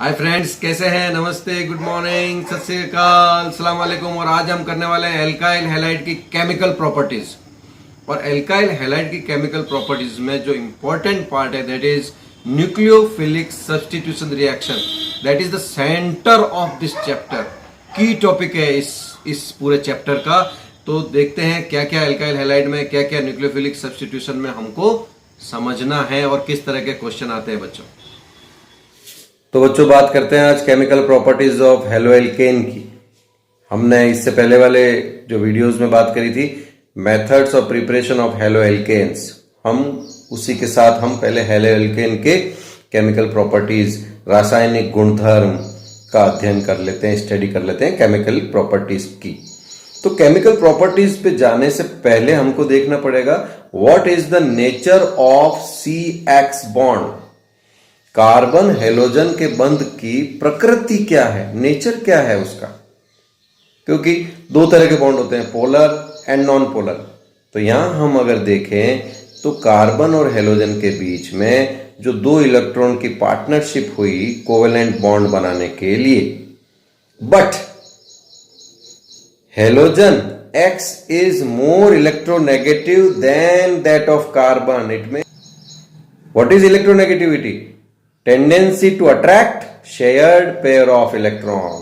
Hi friends, कैसे हैं? नमस्ते, गुड मॉर्निंग, सत श्री अकाल, अस्सलाम वालेकुम। और आज हम करने वाले हैं एल्काइल हैलाइड की केमिकल प्रॉपर्टीज। और एल्काइल हैलाइड की केमिकल प्रॉपर्टीज में जो इंपॉर्टेंट पार्ट है that is nucleophilic substitution reaction. That is the centre of this chapter. की टॉपिक है इस पूरे चैप्टर का। तो देखते हैं क्या क्या एल्काइल हैलाइड में, क्या क्या न्यूक्लियोफिलिक सब्स्टिट्यूशन में हमको समझना है और किस तरह के क्वेश्चन आते हैं बच्चों। तो बच्चों, बात करते हैं आज केमिकल प्रॉपर्टीज ऑफ हेलोएल्केन की। हमने इससे पहले वाले जो वीडियोस में बात करी थी methods of preparation of haloalkanes. हम उसी के साथ हम पहले हेलोएल्केन के केमिकल प्रॉपर्टीज, रासायनिक गुणधर्म का अध्ययन कर लेते हैं, स्टडी कर लेते हैं केमिकल प्रॉपर्टीज की। तो केमिकल प्रॉपर्टीज पे जाने से पहले हमको देखना पड़ेगा what is the nature of CX bond. Carbon halogen के बंध की प्रकृति क्या है, नेचर क्या है उसका। क्योंकि दो तरह के बॉन्ड होते हैं, पोलर एंड नॉन पोलर। तो यहां हम अगर देखें तो कार्बन और हेलोजन के बीच में जो दो इलेक्ट्रॉन की पार्टनरशिप हुई कोवेलेंट बॉन्ड बनाने के लिए, but halogen X is more electronegative than that of carbon. It may. What is electronegativity? Tendency to attract shared pair of electron.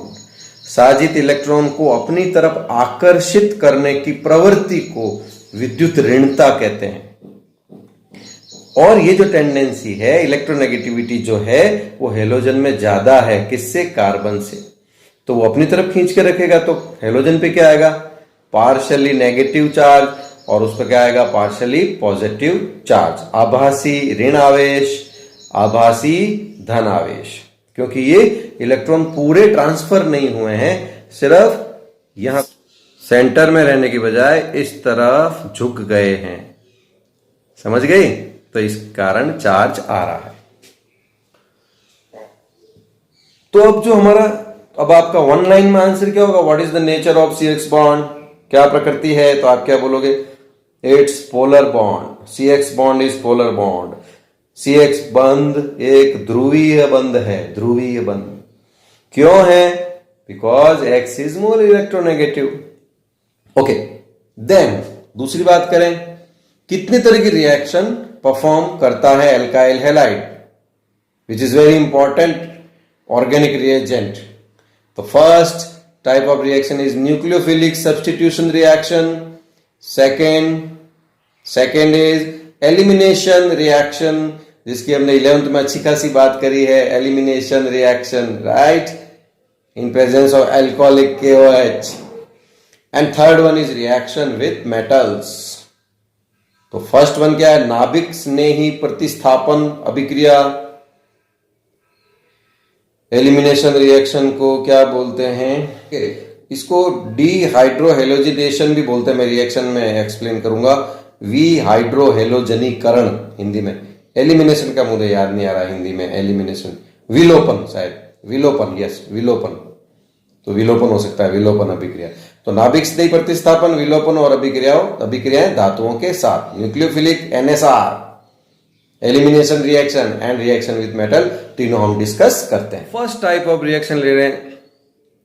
साजित इलेक्ट्रॉन को अपनी तरफ आकर्षित करने की प्रवृत्ति को विद्युत ऋणता कहते हैं। और ये जो टेंडेंसी है, इलेक्ट्रोनेगेटिविटी जो है, वो हेलोजन में ज्यादा है। किससे? कार्बन से। तो वो अपनी तरफ खींच के रखेगा। तो हेलोजन पे क्या आएगा? पार्शियली नेगेटिव चार्ज, और उस पर क्या आएगा? Partially positive charge. आभासी ऋण आवेश, आभासी धन आवेश। क्योंकि ये इलेक्ट्रॉन पूरे ट्रांसफर नहीं हुए हैं, सिर्फ यहां सेंटर में रहने की बजाय इस तरफ झुक गए हैं। समझ गए? तो इस कारण चार्ज आ रहा है। तो अब जो हमारा, अब आपका वन लाइन में आंसर क्या होगा? What is the nature of CX bond? क्या प्रकृति है? तो आप क्या बोलोगे? It's polar bond. CX bond is polar bond. CX बंध एक ध्रुवीय बंध है। ध्रुवीय बंध क्यों है? Because X is more electronegative. Okay, then दूसरी बात करें, कितने तरह की रिएक्शन परफॉर्म करता है alkyl halide, which is very important organic reagent. तो first type of reaction is nucleophilic substitution reaction. Second is elimination reaction, जिसकी हमने 11th में अच्छी खासी बात करी है। elimination reaction, right, in presence of alcoholic KOH. And third one is reaction with metals. तो फर्स्ट वन क्या है? नाभिक स्नेही प्रतिस्थापन अभिक्रिया। एलिमिनेशन रिएक्शन को क्या बोलते हैं? इसको डीहाइड्रोहेलोजिनेशन भी बोलते हैं। मैं रिएक्शन में एक्सप्लेन करूंगा। विहाइड्रोहेलोजनीकरण हिंदी में। एलिमिनेशन का मुझे याद नहीं आ रहा हिंदी में। एलिमिनेशन, विलोपन, शायद विलोपन, यस विलोपन। तो विलोपन हो सकता है, विलोपन अभिक्रिया। तो नाभिक स्नेही प्रतिस्थापन, विलोपन और अभिक्रियाएं धातुओं के साथ। Nucleophilic NSR, elimination reaction and reaction with metal, तीनों हम डिस्कस करते हैं। फर्स्ट टाइप ऑफ रिएक्शन ले रहे हैं,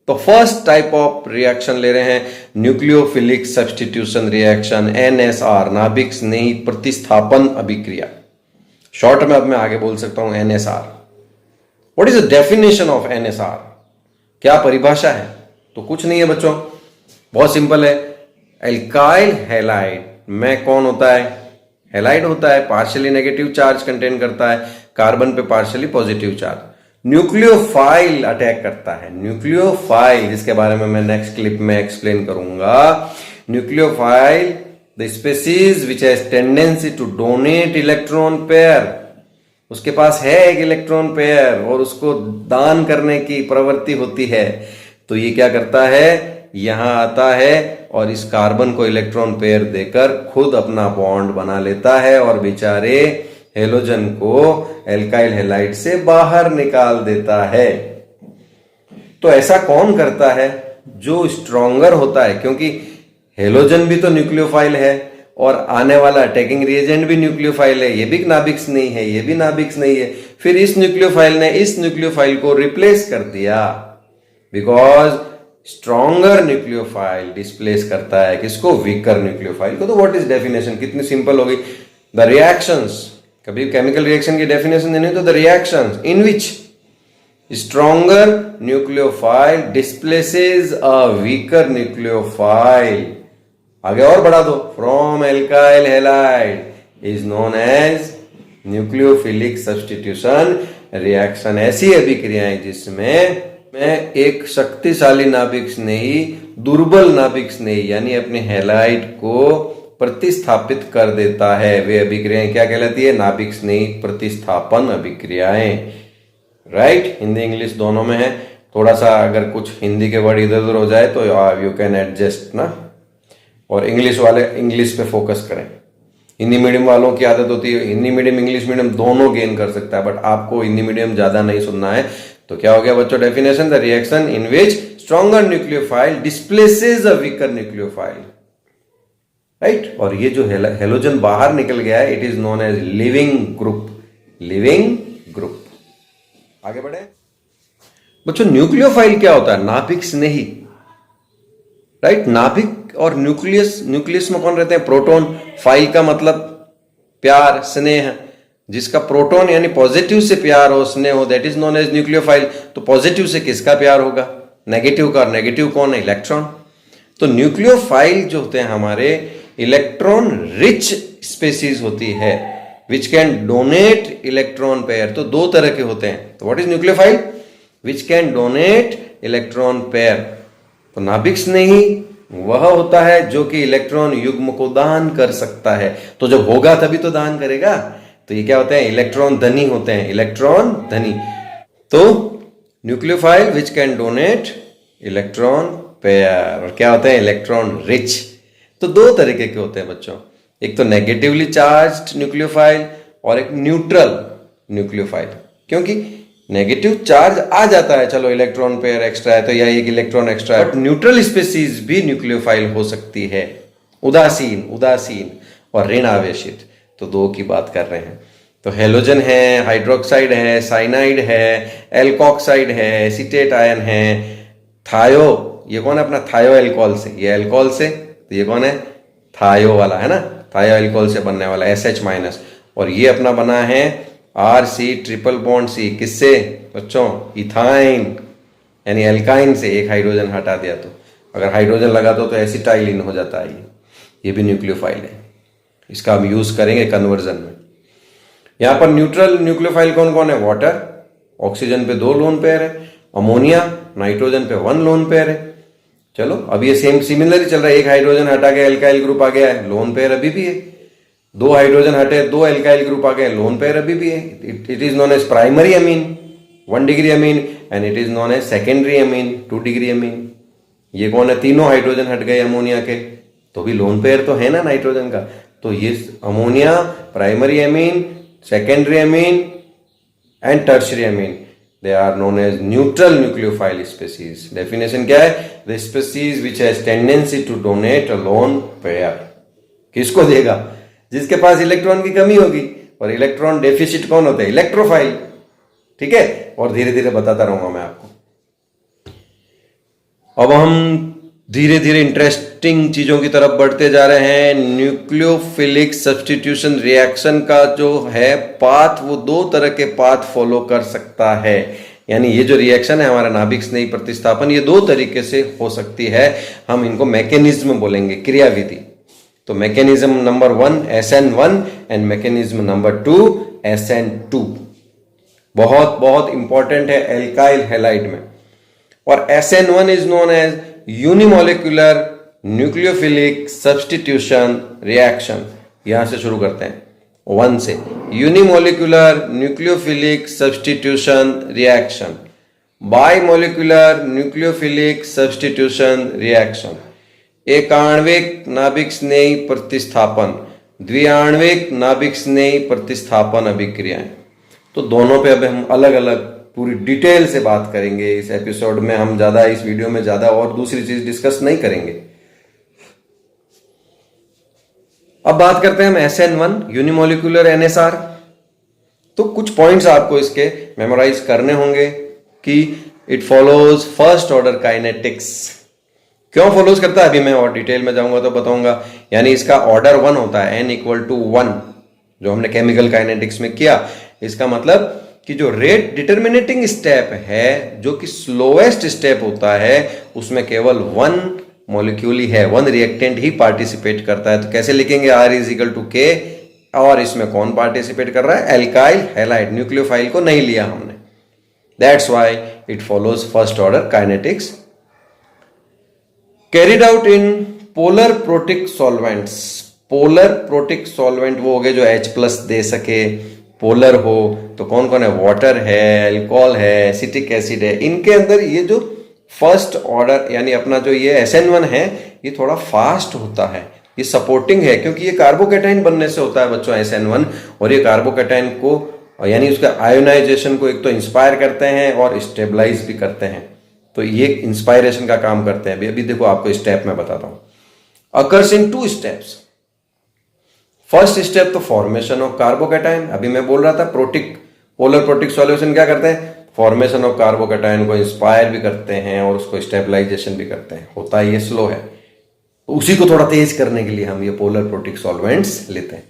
तो फर्स्ट टाइप ऑफ रिएक्शन ले रहे हैं न्यूक्लियोफिलिक सब्स्टिट्यूशन रिएक्शन, NSR, नाभिक स्नेही प्रतिस्थापन अभिक्रिया। शॉर्ट में अब मैं आगे बोल सकता हूं NSR। What is the definition of NSR? क्या परिभाषा है? तो कुछ नहीं है बच्चों, बहुत सिंपल है। एल्काइल हैलाइड में कौन होता है? हैलाइड होता है, पार्शियली नेगेटिव चार्ज कंटेन करता है, कार्बन पे partially positive charge. Nucleophile attack करता है। न्यूक्लियोफाइल, जिसके बारे में मैं नेक्स्ट क्लिप में एक्सप्लेन करूंगा। Nucleophile, the species which has tendency to donate electron pair. उसके पास है एक इलेक्ट्रॉन पेयर और उसको दान करने की प्रवृत्ति होती है। तो ये क्या करता है? यहां आता है और इस कार्बन को इलेक्ट्रॉन पेयर देकर खुद अपना बॉन्ड बना लेता है और बेचारे हेलोजन को एल्काइल हैलाइड से बाहर निकाल देता है। तो ऐसा कौन करता है? जो स्ट्रॉन्गर होता है, क्योंकि हेलोजन भी तो न्यूक्लियोफाइल है और आने वाला अटैकिंग रिएजेंट भी न्यूक्लियोफाइल है। ये भी नाभिक नहीं है, ये भी नाभिक नहीं है। फिर इस न्यूक्लियोफाइल ने इस न्यूक्लियोफाइल को रिप्लेस कर दिया, बिकॉज स्ट्रॉन्गर न्यूक्लियोफाइल डिस्प्लेस करता है किसको? वीकर न्यूक्लियोफाइल को। तो व्हाट इज डेफिनेशन? कितनी सिंपल हो गई। द रिएक्शंस, कभी केमिकल रिएक्शन की डेफिनेशन देनी तो the reactions in which stronger nucleophile displaces a weaker nucleophile, आगे और बढ़ा दो, from alkyl halide is known as nucleophilic substitution reaction। ऐसी अभिक्रियाएं जिसमें एक शक्तिशाली नाभिक स्नेही दुर्बल नाभिक स्नेही यानी अपने हैलाइड को प्रतिस्थापित कर देता है, वे अभिक्रियाएं क्या कहलाती है? नाभिक स्नेही प्रतिस्थापन अभिक्रियाएं। राइट, हिंदी इंग्लिश दोनों में है। थोड़ा सा अगर कुछ हिंदी के वर्ड इधर उधर हो जाए तो यू कैन एडजस्ट ना, और इंग्लिश वाले इंग्लिश पे फोकस करें। हिंदी मीडियम वालों की आदत होती है हिंदी मीडियम इंग्लिश मीडियम दोनों गेन कर सकता है, बट आपको हिंदी मीडियम ज्यादा नहीं सुनना है। तो क्या हो गया बच्चों definition? The reaction in which stronger nucleophile displaces a weaker nucleophile. Right, और ये जो हेलोजन बाहर निकल गया है, it is known as leaving group. Leaving group. आगे बढ़े बच्चों, न्यूक्लियोफाइल क्या होता है? नाभिक स्नेही। राइट, नाभिक और न्यूक्लियस, न्यूक्लियस में कौन रहते हैं? प्रोटॉन। फाइल का मतलब प्यार, स्नेह। जिसका प्रोटॉन यानी पॉजिटिव से प्यार हो, स्नेह हो, that is known as nucleophile. तो पॉजिटिव से किसका प्यार होगा? नेगेटिव का। नेगेटिव कौन है? इलेक्ट्रॉन। तो न्यूक्लियोफाइल जो होते हैं हमारे इलेक्ट्रॉन रिच स्पेसीज होती है which can donate electron pair. तो दो तरह के होते हैं। तो what is nucleophile? Which can donate electron pair. तो नाभिक स्नेही वह होता है जो कि इलेक्ट्रॉन युग्म को दान कर सकता है। तो जब होगा तभी तो दान करेगा। तो ये क्या होते हैं? इलेक्ट्रॉन धनी होते हैं। इलेक्ट्रॉन धनी। तो nucleophile which can donate electron pair, और क्या होते हैं? Electron rich. तो दो तरीके के होते हैं बच्चों, एक तो नेगेटिवली चार्ज्ड न्यूक्लियोफाइल और एक न्यूट्रल न्यूक्लियोफाइल। क्योंकि नेगेटिव चार्ज आ जाता है, चलो इलेक्ट्रॉन पेयर एक्स्ट्रा है तो या एक इलेक्ट्रॉन एक्स्ट्रा है, बट न्यूट्रल स्पीसीज भी न्यूक्लियोफाइल हो सकती है। उदासीन और ऋण आवेशित, तो दो की बात कर रहे हैं। तो हेलोजन है, हाइड्रोक्साइड है, साइनाइड है, एल्कोक्साइड है, एसीटेट आयन है, थायो, ये कौन है अपना? थायो एल्कोहल से, ये एल्कोहल से, तो ये कौन है? थायो वाला है ना, थायो एल्कोहल से बनने वाला SH माइनस। और ये अपना बना है RC ट्रिपल बॉन्ड C, किससे बच्चों? इथाइन यानी एल्काइन से। एक हाइड्रोजन हटा दिया तो, अगर हाइड्रोजन लगा तो एसिटाइलिन हो जाता है। ये भी न्यूक्लियोफाइल है, इसका हम यूज करेंगे कन्वर्जन में। यहां पर न्यूट्रल न्यूक्लियोफाइल कौन कौन है? वाटर, ऑक्सीजन पे 2 लोन पेयर है, अमोनिया, नाइट्रोजन पे 1 लोन पेयर है। चलो अब ये सेम सिमिलर चल रहा है। एक हाइड्रोजन हटा के एल्काइल ग्रुप आ गया है, लोन पेयर अभी भी है। 2 हाइड्रोजन हटे, 2 एल्काइल ग्रुप आ गए, लोन पेयर अभी भी है। It is known as primary amine 1 degree amine, and it is known as secondary amine 2 degree amine. ये कौन है? तीनों हाइड्रोजन हट गए अमोनिया के, तो भी लोन पेयर तो है ना नाइट्रोजन का। तो ये ammonia, primary amine, secondary amine and tertiary amine, they are known as neutral nucleophile species। definition क्या है? the species which has tendency to donate a lone pair। किसको देगा? जिसके पास इलेक्ट्रॉन की कमी होगी। और इलेक्ट्रॉन डेफिसिट कौन होता है? इलेक्ट्रोफाइल। ठीक है, और धीरे धीरे बताता रहूंगा मैं आपको। अब हम धीरे धीरे इंटरेस्टिंग चीजों की तरफ बढ़ते जा रहे हैं। न्यूक्लियोफिलिक सब्स्टिट्यूशन रिएक्शन का जो है पाथ, वो 2 तरह के पाथ फॉलो कर सकता है। यानी ये जो रिएक्शन है हमारा नाभिक स्नेही प्रतिस्थापन, ये 2 तरीके से हो सकती है। हम इनको मैकेनिज्म बोलेंगे, क्रियाविधि। तो mechanism number 1 SN1 and mechanism number 2 SN2 बहुत बहुत इंपॉर्टेंट है एल्काइल हैलाइड में। और SN1 is known as unimolecular nucleophilic substitution reaction. यहां से शुरू करते हैं 1 से। Unimolecular nucleophilic substitution reaction, bimolecular nucleophilic substitution reaction, एक आणविक नाभिक स्नेही प्रतिस्थापन, द्विआण्विक नाभिक स्नेही प्रतिस्थापन अभिक्रियाएं। तो दोनों पे अब हम अलग अलग पूरी डिटेल से बात करेंगे। इस एपिसोड में हम ज्यादा, इस वीडियो में ज्यादा और दूसरी चीज डिस्कस नहीं करेंगे। अब बात करते हैं हम SN1 यूनिमोलिकुलर NSR। तो कुछ पॉइंट्स आपको इसके मेमोराइज करने होंगे कि it follows first order kinetics. क्यों फॉलोज करता है अभी मैं और डिटेल में जाऊंगा तो बताऊंगा। यानी इसका ऑर्डर 1 होता है, n=1, जो हमने केमिकल काइनेटिक्स में किया। इसका मतलब कि जो रेट डिटर्मिनेटिंग स्टेप है, जो कि स्लोएस्ट स्टेप होता है, उसमें केवल 1 मॉलिक्यूल ही है, 1 रिएक्टेंट ही पार्टिसिपेट करता है। तो कैसे लिखेंगे, R=K, और इसमें कौन पार्टिसिपेट कर रहा है, एल्काइल हैलाइड, न्यूक्लियोफाइल को नहीं लिया हमने। That's why it follows first order kinetics. Carried out in polar protic solvents. Polar protic solvent वो हो गए जो H+ दे सके, पोलर हो। तो कौन कौन है, वाटर है, अल्कोहल है, एसिटिक एसिड है। इनके अंदर ये जो फर्स्ट ऑर्डर यानी अपना जो ये SN1 है, ये थोड़ा फास्ट होता है, ये सपोर्टिंग है, क्योंकि ये कार्बोकैटायन बनने से होता है बच्चों SN1। और ये कार्बोकैटायन को यानी उसका आयोनाइजेशन को एक तो इंस्पायर करते हैं और स्टेबलाइज भी करते हैं। तो ये इंस्पायरेशन का काम करते हैं। अभी देखो आपको स्टेप में बताता हूं। Occurs in 2 steps. First step तो फॉर्मेशन ऑफ कार्बोकैटायन। अभी मैं बोल रहा था पोलर प्रोटिक सॉल्यूशन क्या करते हैं, फॉर्मेशन ऑफ कार्बोकैटायन को इंस्पायर भी करते हैं और उसको स्टेबलाइजेशन भी करते हैं। होता है ये स्लो है, तो उसी को थोड़ा तेज करने के लिए हम ये पोलर प्रोटिक सॉल्वेंट्स लेते हैं।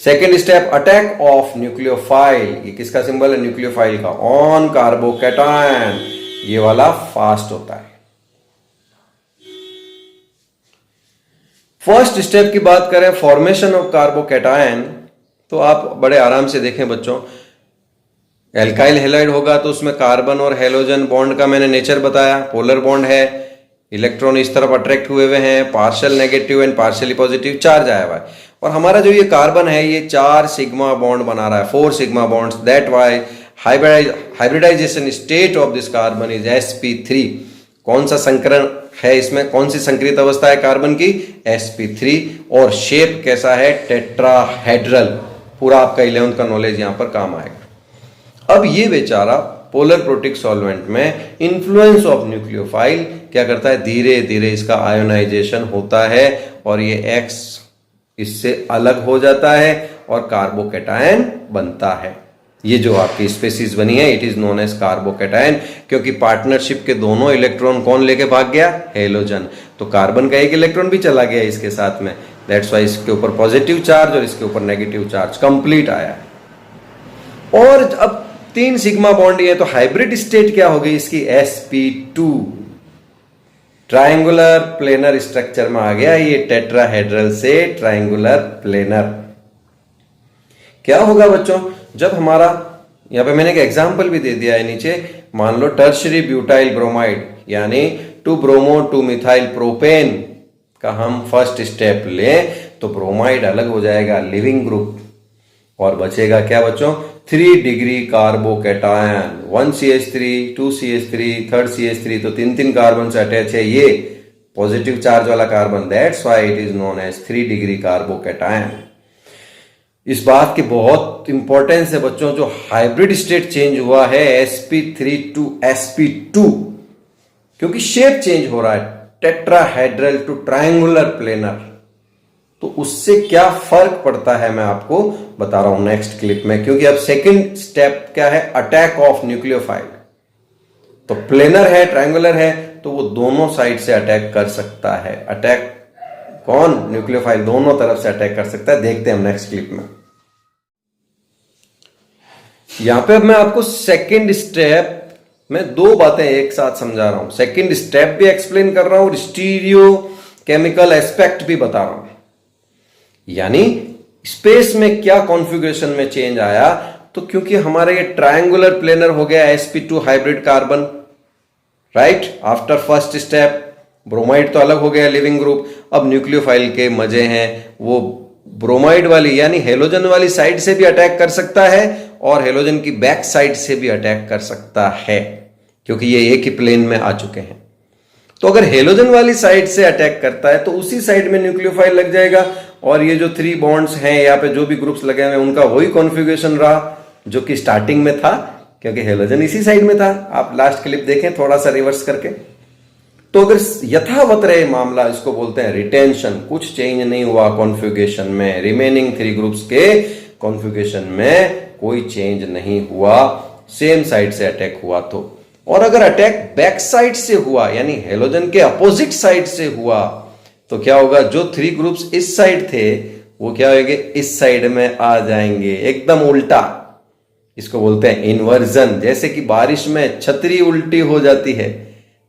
Second step, attack of nucleophile. ये किसका सिंबल है, न्यूक्लियोफाइल का, ऑन कार्बोकैटायन। ये वाला फास्ट होता है। फर्स्ट स्टेप की बात करें, फॉर्मेशन ऑफ कार्बोकैटायन, तो आप बड़े आराम से देखें बच्चों। एल्काइल हैलाइड होगा तो उसमें कार्बन और हेलोजन बॉन्ड का मैंने नेचर बताया, पोलर बॉन्ड है, इलेक्ट्रॉन इस तरफ अट्रैक्ट हुए हैं, partial negative and partially positive charge आया हुआ है। और हमारा जो ये कार्बन है ये 4 सिग्मा बॉन्ड बना रहा है, 4 sigma bonds. That why hybridisation state of this carbon is sp3। कौन सा संकरण है इसमें, कौन सी संकरित अवस्था है कार्बन की, sp3। और शेप कैसा है, टेट्राहेड्रल। पूरा आपका 11th का नॉलेज यहां पर काम आएगा। अब ये बेचारा पोलर प्रोटिक सॉल्वेंट में इन्फ्लुएंस ऑफ न्यूक्लियोफाइल क्या करता है, धीरे धीरे इसका आयोनाइजेशन होता है और ये X इससे अलग हो जाता है और कार्बोकैटायन बनता है। ये जो आपकी स्पेसीज बनी है, it is known as carbocation, क्योंकि पार्टनरशिप के दोनों इलेक्ट्रॉन कौन लेके भाग गया, हेलोजन। तो कार्बन का एक इलेक्ट्रॉन भी चला गया इसके साथ में। दैट्स वाई इसके ऊपर पॉजिटिव चार्ज और इसके ऊपर नेगेटिव चार्ज कंप्लीट आया है। और अब 3 सिग्मा बॉन्ड है, तो हाइब्रिड स्टेट क्या हो गई इसकी, sp2। ट्रायंगुलर प्लेनर स्ट्रक्चर में आ गया ये, टेट्राहेड्रल से ट्रायंगुलर प्लेनर। क्या होगा बच्चों, जब हमारा यहां पे मैंने एक एग्जांपल भी दे दिया है नीचे। मान लो टर्शरी ब्यूटाइल ब्रोमाइड यानी 2 ब्रोमो 2 मिथाइल प्रोपेन का हम फर्स्ट स्टेप लें, तो ब्रोमाइड अलग हो जाएगा, लिविंग ग्रुप, और बचेगा क्या बच्चों, 3 degree carbocation, 1 CH3 2 CH3 3rd CH3। तो 3 कार्बन से अटैच है ये पॉजिटिव चार्ज वाला carbon. That's why it is known as 3 degree carbocation. इस बात की बहुत इंपॉर्टेंस है बच्चों, जो हाइब्रिड स्टेट चेंज हुआ है sp3 टू sp2, क्योंकि शेप चेंज हो रहा है, टेट्राहेड्रल टू ट्रायंगुलर प्लेनर। तो उससे क्या फर्क पड़ता है मैं आपको बता रहा हूं नेक्स्ट क्लिप में, क्योंकि अब सेकंड स्टेप क्या है, अटैक ऑफ न्यूक्लियोफाइल। तो प्लेनर है, ट्रायंगुलर है, तो वो दोनों साइड से अटैक कर सकता है। अटैक कौन, न्यूक्लियोफाइल दोनों तरफ से अटैक कर सकता है। देखते हैं हम नेक्स्ट क्लिप में। यहां पे अब मैं आपको सेकंड स्टेप में 2 बातें एक साथ समझा रहा हूं। सेकंड स्टेप भी एक्सप्लेन कर रहा हूं और स्टीरियो केमिकल एस्पेक्ट भी बता रहा हूं। यानी स्पेस में क्या कॉन्फ़िगरेशन में चेंज आया, तो क्योंकि हमारा ये ट्रायंगुलर प्लेनर हो गया sp2 hybrid carbon, right. After first step bromide तो अलग हो गया, लिविंग ग्रुप। अब न्यूक्लियोफाइल के मजे हैं, वो ब्रोमाइड वाली यानी हेलोजन वाली साइड से भी अटैक कर सकता है और हेलोजन की बैक साइड से भी अटैक कर सकता है, क्योंकि ये एक ही प्लेन में आ चुके हैं। तो अगर हेलोजन वाली साइड से अटैक करता है तो उसी साइड में न्यूक्लियोफाइल लग जाएगा, और ये जो 3 बॉन्ड्स हैं यहाँ पे जो भी ग्रुप्स लगे हुए हैं उनका वही कॉन्फ़िगरेशन रहा जो कि स्टार्टिंग में था, क्योंकि हेलोजन इसी साइड में था। आप लास्ट क्लिप देखें थोड़ा सा रिवर्स करके। तो अगर यथावत रहे मामला, इसको बोलते हैं रिटेंशन, कुछ चेंज नहीं हुआ कॉन्फ़िगरेशन में रिमेनिंग 3 ग्रुप्स के, कॉन्फ़िगरेशन में कोई चेंज नहीं हुआ, सेम साइड से अटैक हुआ तो। और अगर अटैक बैक साइड से हुआ यानी हेलोजन के अपोजिट साइड से हुआ तो क्या होगा, जो 3 ग्रुप्स इस साइड थे वो क्या होंगे, इस साइड में आ जाएंगे, एकदम उल्टा। इसको बोलते हैं इन्वर्जन। जैसे कि बारिश में छतरी उल्टी हो जाती है,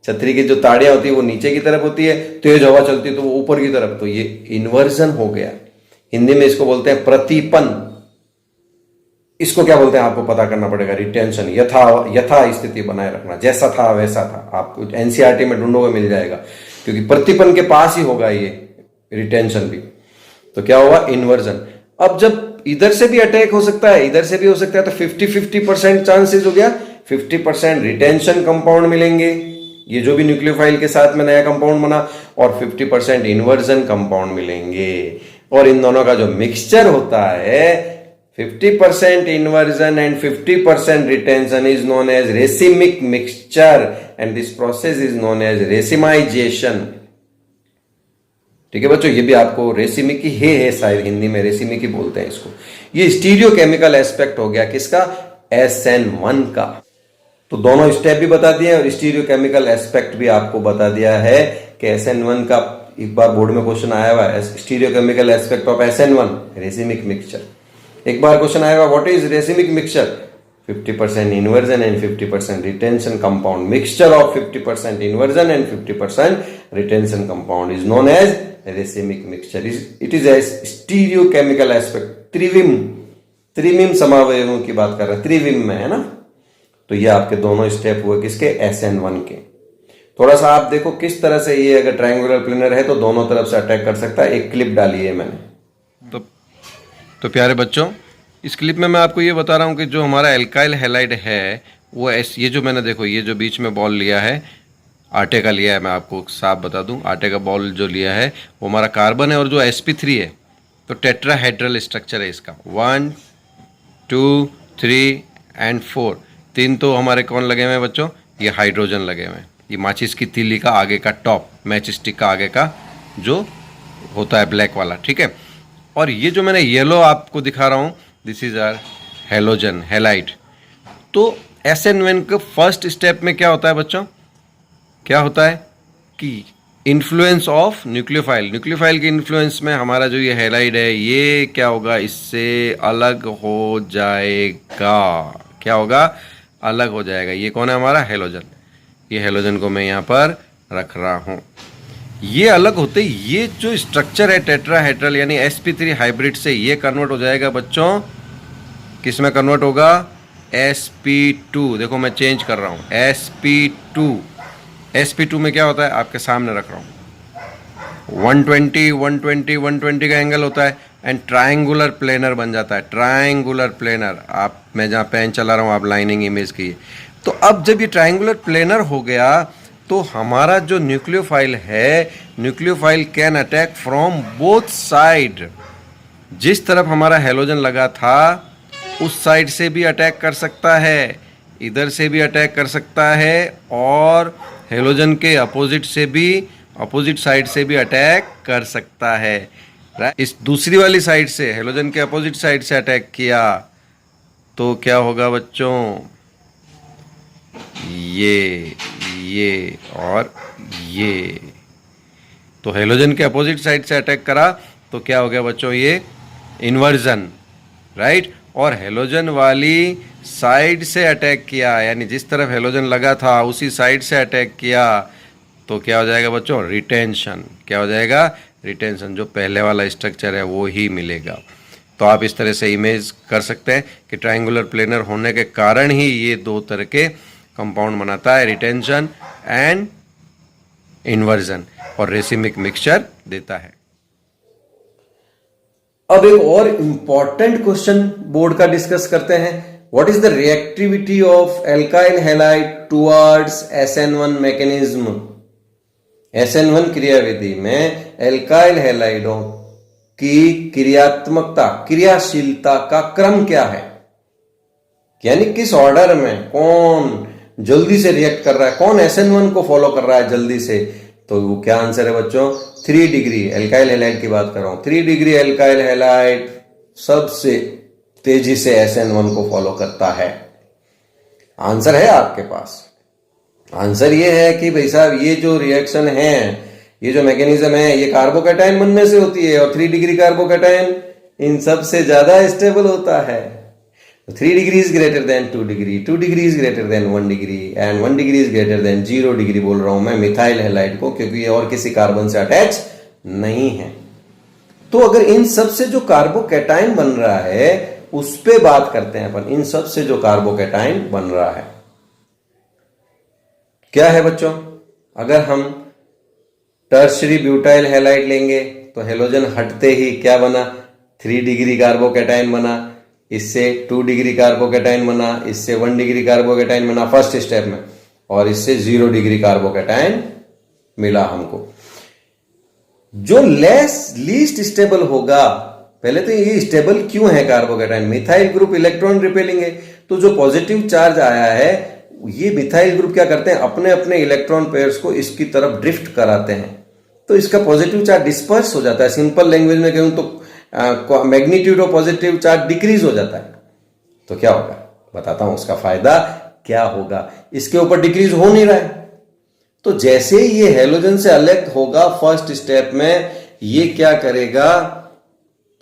छतरी की जो ताड़ियां होती है वो नीचे की तरफ होती है, तेज हवा चलती है तो वो ऊपर की तरफ, तो ये इन्वर्जन हो गया। हिंदी में इसको बोलते हैं प्रतिपन। इसको क्या बोलते हैं आपको पता करना पड़ेगा, रिटेंशन, यथा स्थिति बनाए रखना, जैसा था वैसा था। आपको एनसीईआरटी में ढूंढोगे मिल जाएगा, क्योंकि प्रतिपन के पास ही होगा ये रिटेंशन भी। तो क्या होगा, इन्वर्जन। अब जब इधर से भी अटैक हो सकता है, इधर से भी हो सकता है, तो 50-50% चांसेस हो गया। 50% रिटेंशन कंपाउंड मिलेंगे, ये जो भी न्यूक्लियोफाइल के साथ में नया कंपाउंड बना, और 50% इन्वर्जन कंपाउंड मिलेंगे। और इन दोनों का जो मिक्सचर होता है, 50% inversion and 50% retention is known as racemic mixture, and this process is known as racemization. ठीक है बच्चों, ये भी आपको रेसिमिक ही है शायद, हिंदी में रेसिमिक ही बोलते हैं इसको। ये स्टीरियोकेमिकल एस्पेक्ट हो गया किसका, SN1 का। तो दोनों स्टेप भी बता दिए और स्टीरियोकेमिकल एस्पेक्ट भी आपको बता दिया है कि SN1 का एक बार बोर्ड में क्वेश्चन आया हुआ है, stereochemical aspect of SN1 racemic mixture. एक बार क्वेश्चन आएगा, what is racemic mixture, 50% inversion and 50% retention compound, mixture of 50% inversion and 50% retention compound is known as racemic mixture. It is a stereochemical aspect. त्रिविम समावयवों की बात कर रहे हैं, त्रिविम में है ना। तो ये आपके दोनों स्टेप हुए किसके, SN1 के। थोड़ा सा आप देखो किस तरह से ये अगर ट्रायंगुलर प्लेनर है तो दोनों तरफ से अटैक कर सकता है। एक क्लिप डाली है मैंने। तो प्यारे बच्चों, इस क्लिप में मैं आपको ये बता रहा हूँ कि जो हमारा एल्काइल हैलाइड है वो ये जो मैंने देखो ये जो बीच में बॉल लिया है, आटे का लिया है, मैं आपको साफ बता दूं, आटे का बॉल जो लिया है वो हमारा कार्बन है, और जो sp3 है तो टेट्राहेड्रल स्ट्रक्चर है इसका, 1 2 3 एंड 4। 3 तो हमारे कौन लगे हुए हैं बच्चों, ये हाइड्रोजन लगे हुए हैं। ये माचिस की तीली का आगे का टॉप, मैच स्टिक का आगे का जो होता है ब्लैक वाला, ठीक है। और ये जो मैंने येलो आपको दिखा रहा हूँ, this is R halogen halide. तो SN1 के फर्स्ट स्टेप में क्या होता है बच्चों, क्या होता है कि इन्फ्लुएंस ऑफ न्यूक्लियोफाइल के इन्फ्लुएंस में हमारा जो ये हैलाइड है ये क्या होगा, इससे अलग हो जाएगा। क्या होगा, अलग हो जाएगा। ये कौन है हमारा, हेलोजन। ये हेलोजन को मैं यहाँ पर रख रहा हूँ। ये अलग होते ये जो स्ट्रक्चर है टेट्राहेड्रल यानी sp3 हाइब्रिड से ये कन्वर्ट हो जाएगा बच्चों, किस में कन्वर्ट होगा, sp2। देखो मैं चेंज कर रहा हूँ, sp2 में क्या होता है आपके सामने रख रहा हूँ, 120 का एंगल होता है एंड ट्रायंगुलर प्लेनर बन जाता है। ट्रायंगुलर प्लेनर, आप मैं जहाँ पेन चला रहा हूँ आप लाइनिंग इमेज की। तो अब जब ये ट्रायंगुलर प्लेनर हो गया तो हमारा जो न्यूक्लियोफाइल है, nucleophile can attack from both side. जिस तरफ हमारा हेलोजन लगा था उस साइड से भी अटैक कर सकता है, इधर से भी अटैक कर सकता है, और हेलोजन के अपोजिट साइड से भी अटैक कर सकता है। इस दूसरी वाली साइड से, हेलोजन के अपोजिट साइड से अटैक किया तो क्या होगा बच्चों, ये और ये। तो हेलोजन के अपोजिट साइड से अटैक करा तो क्या हो गया बच्चों, ये इन्वर्जन, राइट। और हेलोजन वाली साइड से अटैक किया, यानी जिस तरफ हेलोजन लगा था उसी साइड से अटैक किया तो क्या हो जाएगा बच्चों, रिटेंशन। क्या हो जाएगा, रिटेंशन। जो पहले वाला स्ट्रक्चर है वो ही मिलेगा। तो आप इस तरह से इमेज कर सकते हैं कि ट्रायंगुलर प्लेनर होने के कारण ही ये दो तरह के कंपाउंड बनाता है, रिटेंशन एंड इन्वर्जन, और रेसिमिक मिक्सचर देता है। अब एक और इंपॉर्टेंट क्वेश्चन बोर्ड का डिस्कस करते हैं। What is the reactivity of alkyl halide towards SN1 mechanism. SN1 क्रियाविधि में एल्काइल हैलाइडों की क्रियात्मकता, क्रियाशीलता का क्रम क्या है, यानी किस ऑर्डर में कौन जल्दी से रिएक्ट कर रहा है, कौन SN1 को फॉलो कर रहा है जल्दी से। तो वो क्या आंसर है बच्चों, 3 डिग्री। एल्काइल हैलाइड की बात कर रहा हूं, 3 डिग्री एल्काइल हैलाइड सबसे तेजी से SN1 को फॉलो करता है? आंसर है आपके पास। आंसर ये है कि भाई साहब ये जो रिएक्शन है, ये जो मैकेनिज्म है, ये कार्बोकैटायन बनने से होती है और 3 डिग्री कार्बोकैटायन इन सब से ज्यादा स्टेबल होता है। 3 degree is greater than 2 degree, 2 degree is greater than 1 degree and 1 degree is greater then 0 degree बोल रहा हूं मैं मिथाइल हैलाइड को, क्योंकि ये और किसी कार्बन से अटैच नहीं है। तो अगर इन सब से जो कार्बोकैटायन बन रहा है उस पे बात करते हैं अपन, इन सब से जो कार्बोकैटायन बन रहा है क्या है बच्चों? अगर हम टर्शरी ब्यूटाइल हैलाइड लेंगे तो हेलोजन हटते ही क्या बना? 3 डिग्री कार्बोकैटायन बना, इससे 2 डिग्री कार्बोकैटायन बना, इससे 1 डिग्री कार्बोकैटायन बना फर्स्ट स्टेप में, और इससे 0 डिग्री कार्बोकैटायन मिला हमको। जो लीस्ट स्टेबल होगा, पहले तो ये स्टेबल क्यों है carbocation? Methyl group electron repelling है, तो जो पॉजिटिव चार्ज आया है ये मिथाइल ग्रुप क्या करते हैं? अपने अपने इलेक्ट्रॉन पेयर्स को इसकी तरफ ड्रिफ्ट कराते हैं, तो इसका पॉजिटिव चार्ज डिस्पर्स हो जाता है। सिंपल लैंग्वेज में कहूं तो magnitude of positive charge decrease हो जाता है। तो क्या होगा बताता हूं, उसका फायदा क्या होगा। इसके ऊपर डिक्रीज हो नहीं रहा है, तो जैसे ये हेलोजन से अलग होगा फर्स्ट स्टेप में, ये क्या करेगा?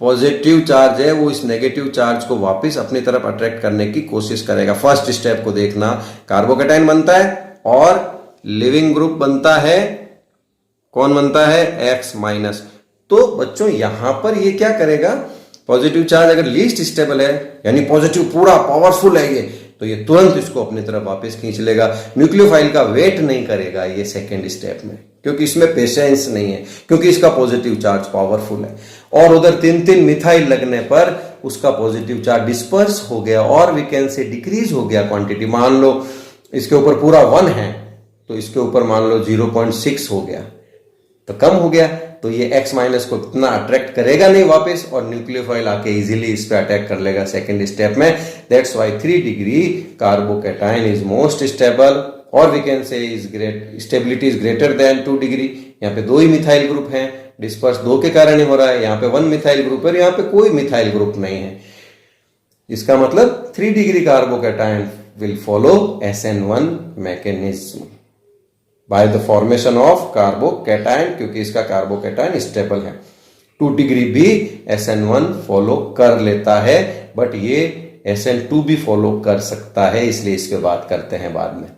पॉजिटिव चार्ज है वो इस नेगेटिव चार्ज को वापस अपनी तरफ अट्रैक्ट करने की कोशिश करेगा। फर्स्ट स्टेप को देखना, कार्बोकैटायन बनता है और लिविंग ग्रुप बनता है, कौन बनता है? X minus. तो बच्चों यहां पर ये क्या करेगा? पॉजिटिव चार्ज अगर लीस्ट स्टेबल है, यानी पॉजिटिव पूरा पावरफुल है ये, तो ये तुरंत इसको अपनी तरफ वापस खींच लेगा। न्यूक्लियोफाइल का वेट नहीं करेगा ये सेकेंड स्टेप में, क्योंकि इसमें पेशेंस नहीं है, क्योंकि इसका पॉजिटिव चार्ज पावरफुल है। और उधर 3-3 मिथाइल लगने पर उसका पॉजिटिव चार्ज डिस्पर्स हो गया और वी कैन से डिक्रीज हो गया क्वांटिटी। मान लो इसके ऊपर पूरा 1 है तो इसके ऊपर मान लो 0.6 हो गया, तो कम हो गया, तो ये X माइनस को इतना अट्रैक्ट करेगा नहीं वापस, और न्यूक्लियोफाइल आके इजीली इस पे अटैक कर लेगा सेकंड स्टेप में। That's why 3 degree carbocation is most stable, और we can say is great stability is greater than 2 degree. यहाँ पे 2 ही मिथाइल ग्रुप हैं, डिस्पर्स 2 के कारण ही हो रहा है। यहाँ पे 1 मिथाइल ग्रुप है, यहाँ पे कोई मिथाइल ग्रुप नहीं है। इसका मतलब 3 degree carbocation will follow SN1 mechanism by the formation of carbocation, क्योंकि इसका कार्बोकैटायन स्टेबल है। 2 डिग्री भी SN1 फॉलो कर लेता है, बट ये SN2 भी फॉलो कर सकता है, इसलिए इसके बात करते हैं बाद में।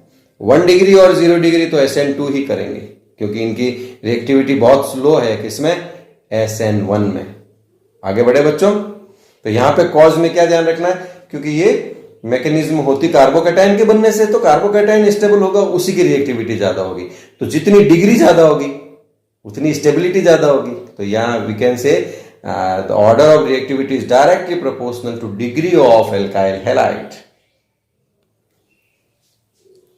1 डिग्री और 0 डिग्री तो SN2 ही करेंगे, क्योंकि इनकी रिएक्टिविटी बहुत स्लो है, किसमें? SN1 में। आगे बढ़े बच्चों, तो यहां पे कॉज में क्या ध्यान रखना है, क्योंकि ये मैकेनिज्म होती कार्बोकैटायन के बनने से, तो कार्बोकैटायन स्टेबल होगा, उसी की रिएक्टिविटी ज्यादा होगी, तो जितनी डिग्री ज्यादा होगी उतनी स्टेबिलिटी ज्यादा होगी। तो यहां we can say the order of reactivity is directly proportional to degree of alkyl halide.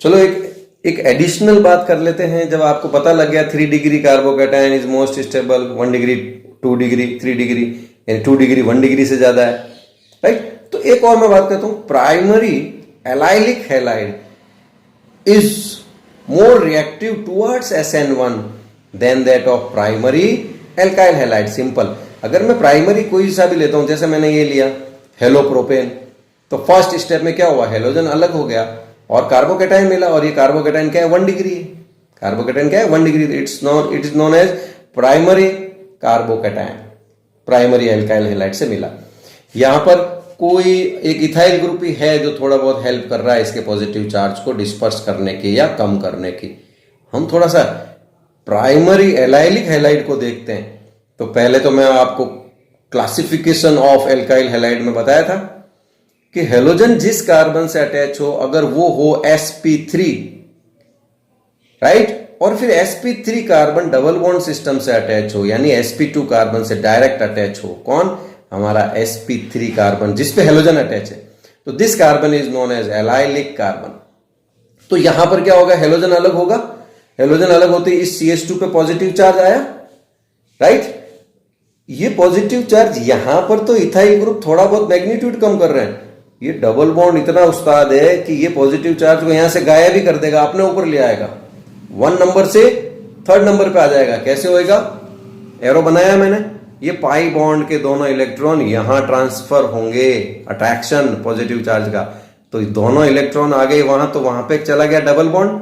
चलो एक एडिशनल बात कर लेते हैं। जब आपको पता लग गया 3 degree carbocation is most stable, 1 degree 2 degree 3 degree, यानी 2 डिग्री 1 डिग्री से ज्यादा है, राइट? तो एक और मैं बात करता हूं, primary allylic halide is more reactive towards SN1 than that of primary alkyl halide. Simple, अगर मैं प्राइमरी कोई सा भी लेता हूं, जैसे मैंने ये लिया हेलोप्रोपेन, तो फर्स्ट स्टेप में क्या हुआ? हेलोजन अलग हो गया और कार्बोकैटायन मिला, और ये कार्बोकैटायन क्या है? 1 डिग्री है। कार्बोकैटायन क्या है? 1 degree. It is known as primary carbocation, primary alkyl halide से मिला। यहां पर कोई एक इथाइल ग्रुप ही है जो थोड़ा बहुत हेल्प कर रहा है इसके पॉजिटिव चार्ज को डिस्पर्स करने की या कम करने की। हम थोड़ा सा प्राइमरी एलाइलिक हैलाइड को देखते हैं। तो पहले तो मैं आपको क्लासिफिकेशन ऑफ एल्काइल हैलाइड में बताया था कि हेलोजन जिस कार्बन से अटैच हो, अगर वो हो sp3, राइट, और फिर sp3 carbon double bond system से अटैच हो, यानी sp2 कार्बन से डायरेक्ट अटैच हो, कौन? हमारा sp3 कार्बन जिस पे हेलोजन अटैच है, तो this carbon is known as allylic carbon. तो यहां पर क्या होगा? हेलोजन अलग होगा, हेलोजन अलग होते ही इस CH2 पे पॉजिटिव चार्ज आया, राइट? ये पॉजिटिव चार्ज यहां पर तो इथाइल ग्रुप थोड़ा बहुत मैग्नीट्यूड कम कर रहे हैं, ये डबल बॉन्ड इतना उस्ताद है कि ये पॉजिटिव चार्ज को यहां से गायब ही कर देगा, अपने ऊपर ले आएगा, 1 नंबर से 3rd नंबर पे आ जाएगा। कैसे होएगा? एरो बनाया मैंने, ये पाई बॉन्ड के दोनों इलेक्ट्रॉन यहां ट्रांसफर होंगे, अट्रैक्शन पॉजिटिव चार्ज का, तो दोनों इलेक्ट्रॉन आ गए वहां, तो वहां पे चला गया डबल बॉन्ड,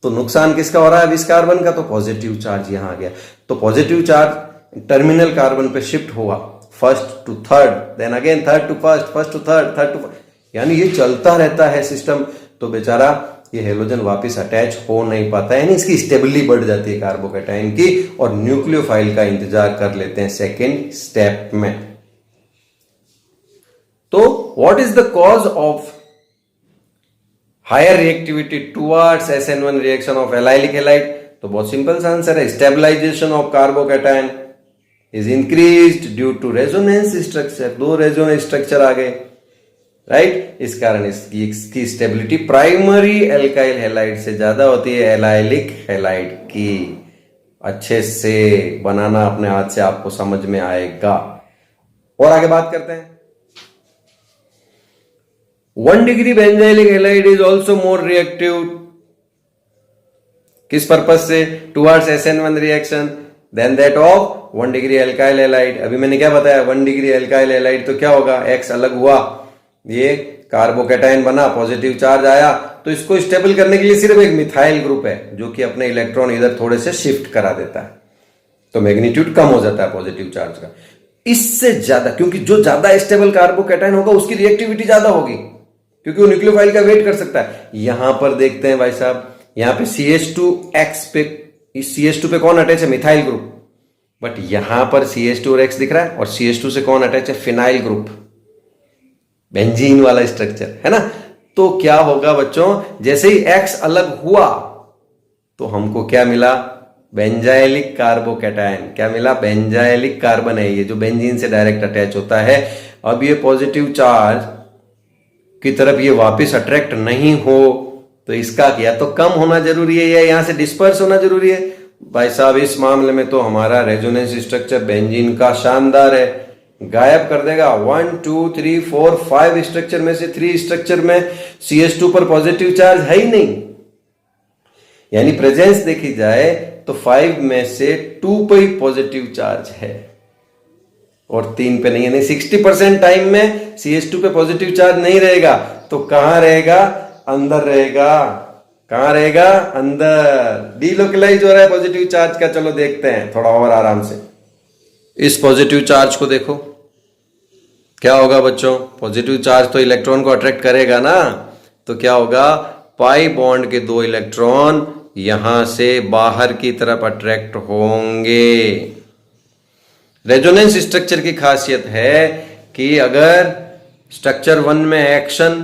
तो नुकसान किसका हो रहा है अब इस कार्बन का, तो पॉजिटिव चार्ज यहां आ गया। तो पॉजिटिव चार्ज टर्मिनल कार्बन पे शिफ्ट हुआ, first to third, then again third to first, first to third, third to, यानी ये चलता रहता है सिस्टम। तो बेचारा ये हेलोजन वापस अटैच हो नहीं पाता है, यानी इसकी स्टेबिलिटी बढ़ जाती है कार्बोकैटायन की, और न्यूक्लियोफाइल का इंतजार कर लेते हैं सेकेंड स्टेप में। तो what is the cause of higher reactivity towards SN1 reaction of allylic halide? तो बहुत सिंपल सा आंसर है, stabilization of carbocation is increased due to resonance structure, दो रेजोनेंस स्ट्रक्चर आ गए, राइट? इस कारण इसकी स्टेबिलिटी प्राइमरी एल्काइल हैलाइड से ज्यादा होती है एलाइलिक हैलाइड की। अच्छे से बनाना अपने हाथ से, आपको समझ में आएगा। और आगे बात करते हैं। 1 degree benzylic halide is also more reactive, किस पर्पज से? Towards SN1 reaction than that of 1 degree alkyl halide. अभी मैंने क्या बताया, 1 डिग्री एल्काइल हैलाइड तो क्या होगा, X अलग हुआ, ये कार्बोकैटायन बना, पॉजिटिव चार्ज आया, तो इसको स्टेबल करने के लिए सिर्फ एक मिथाइल ग्रुप है जो कि अपने इलेक्ट्रॉन इधर थोड़े से शिफ्ट करा देता है, तो मैग्नीट्यूड कम हो जाता है पॉजिटिव चार्ज का। इससे ज्यादा, क्योंकि जो ज्यादा स्टेबल कार्बोकैटायन होगा उसकी रिएक्टिविटी ज्यादा होगी, क्योंकि वो न्यूक्लियोफाइल का वेट कर सकता है। यहां पर देखते हैं भाई साहब, यहां पे CH2X पे, इस CH2 पे कौन अटैच है, मिथाइल ग्रुप, बट यहां पर CH2 और X दिख रहा है, और CH2 से कौन अटैच है, फिनाइल ग्रुप, बेंजीन वाला स्ट्रक्चर है ना। तो क्या होगा बच्चों, जैसे ही X अलग हुआ तो हमको क्या मिला, बेंजाइलिक कार्बोकैटायन। क्या मिला, बेंजाइलिक कार्बन है ये, जो बेंजीन से डायरेक्ट अटैच होता है। अब ये पॉजिटिव चार्ज की तरफ ये वापस अट्रैक्ट नहीं हो, तो इसका या तो कम होना जरूरी है या यहां से डिस्पर्स होना जरूरी है। भाई साहब इस मामले में तो हमारा रेजोनेंस स्ट्रक्चर बेंजीन का शानदार है, गायब कर देगा। 1 2 3 4 5 स्ट्रक्चर में से 3 स्ट्रक्चर में CH2 पर पॉजिटिव चार्ज है ही नहीं, यानी प्रेजेंस देखी जाए तो 5 में से 2 पे ही पॉजिटिव चार्ज है और 3 पे नहीं है। 60% टाइम में CH2 पे पॉजिटिव चार्ज नहीं रहेगा, तो कहां रहेगा, अंदर रहेगा। कहां रहेगा, अंदर। डीलोकलाइज हो रहा है पॉजिटिव चार्ज का। चलो देखते हैं थोड़ा और आराम से। इस पॉजिटिव चार्ज को देखो, क्या होगा बच्चों, पॉजिटिव चार्ज तो इलेक्ट्रॉन को अट्रैक्ट करेगा ना, तो क्या होगा, पाई बॉन्ड के 2 इलेक्ट्रॉन यहां से बाहर की तरफ अट्रैक्ट होंगे। रेजोनेंस स्ट्रक्चर की खासियत है कि अगर स्ट्रक्चर 1 में एक्शन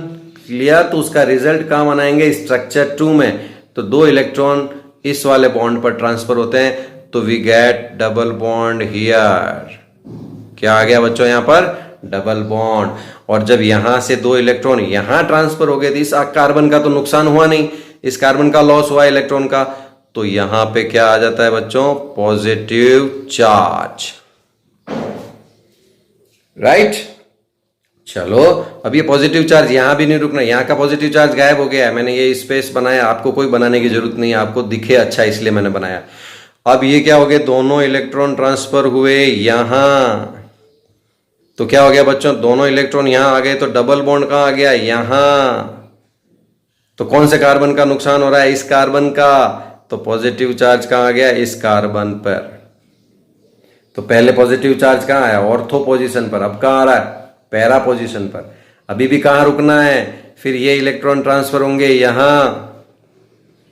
लिया तो उसका रिजल्ट कहां बनाएंगे, स्ट्रक्चर 2 में। तो 2 इलेक्ट्रॉन इस वाले बॉन्ड पर ट्रांसफर होते हैं, तो we get double bond here. क्या आ गया बच्चों, यहां पर डबल बॉन्ड। और जब यहां से 2 इलेक्ट्रॉन यहां ट्रांसफर हो गए, तो इस कार्बन का तो नुकसान हुआ नहीं, इस कार्बन का लॉस हुआ इलेक्ट्रॉन का, तो यहां पे क्या आ जाता है बच्चों, पॉजिटिव चार्ज, राइट। चलो अब ये पॉजिटिव चार्ज यहां भी नहीं रुकना, यहां का पॉजिटिव चार्ज गायब हो गया है। मैंने ये स्पेस बनाया, आपको कोई बनाने की जरूरत नहीं है, आपको दिखे अच्छा इसलिए मैंने बनाया। अब ये क्या हो गया, दोनों इलेक्ट्रॉन ट्रांसफर हुए यहां, तो क्या हो गया बच्चों, दोनों इलेक्ट्रॉन यहां आ गए, तो डबल बॉन्ड कहां आ गया, यहां। तो कौन से कार्बन का नुकसान हो रहा है, इस कार्बन का, तो पॉजिटिव चार्ज कहां आ गया, इस कार्बन पर। तो पहले पॉजिटिव चार्ज कहां आया, ऑर्थो पोजीशन पर, अब कहां आ रहा है, पैरा पोजीशन पर। अभी भी कहां रुकना है, फिर ये इलेक्ट्रॉन ट्रांसफर होंगे यहां,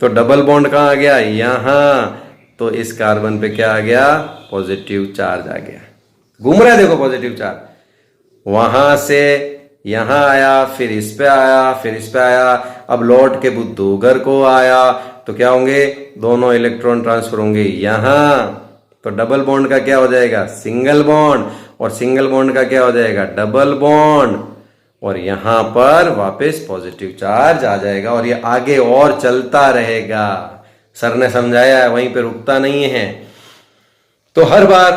तो डबल बॉन्ड कहां आ गया, यहां। तो इस कार्बन पे क्या आ गया, पॉजिटिव चार्ज आ गया। घूम रहा है देखो पॉजिटिव चार्ज, वहां से यहां आया, फिर इस पे आया, फिर इस पे आया, अब लौट के बुद्धूगर को आया, तो क्या होंगे, दोनों इलेक्ट्रॉन ट्रांसफर होंगे यहां। तो डबल बॉन्ड का क्या हो जाएगा, सिंगल बॉन्ड, और सिंगल बॉन्ड का क्या हो जाएगा, डबल बॉन्ड, और यहां पर वापस पॉजिटिव चार्ज आ जाएगा, और ये आगे और चलता रहेगा। सर ने समझाया है, वहीं पे रुकता नहीं है। तो हर बार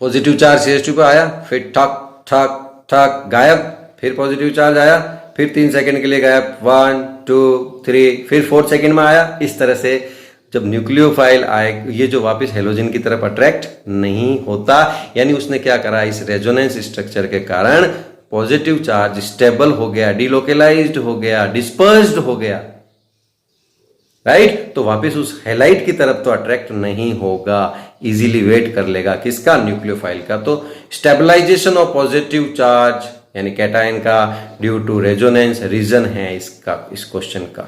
पॉजिटिव चार्ज CH2 पे आया, फिर ठक ठक ठक गायब, फिर पॉजिटिव चार्ज आया, फिर 3 सेकंड के लिए गायब, 1 2 3, फिर 4 सेकंड में आया। इस तरह से जब न्यूक्लियोफाइल आए, ये जो वापस हेलोजन की तरफ अट्रैक्ट नहीं होता, यानी उसने क्या करा, इस रेजोनेंस स्ट्रक्चर के कारण पॉजिटिव चार्ज स्टेबल हो गया, डिलोकेलाइज्ड हो गया, डिस्पर्स्ड हो गया, राइट। तो वापस उस हैलाइड की तरफ तो अट्रैक्ट नहीं होगा, इजीली वेट कर लेगा, किसका, न्यूक्लियोफाइल का। तो स्टेबलाइजेशन ऑफ पॉजिटिव चार्ज यानी कैटायन का ड्यू टू रेजोनेंस रीजन है इसका, इस क्वेश्चन का।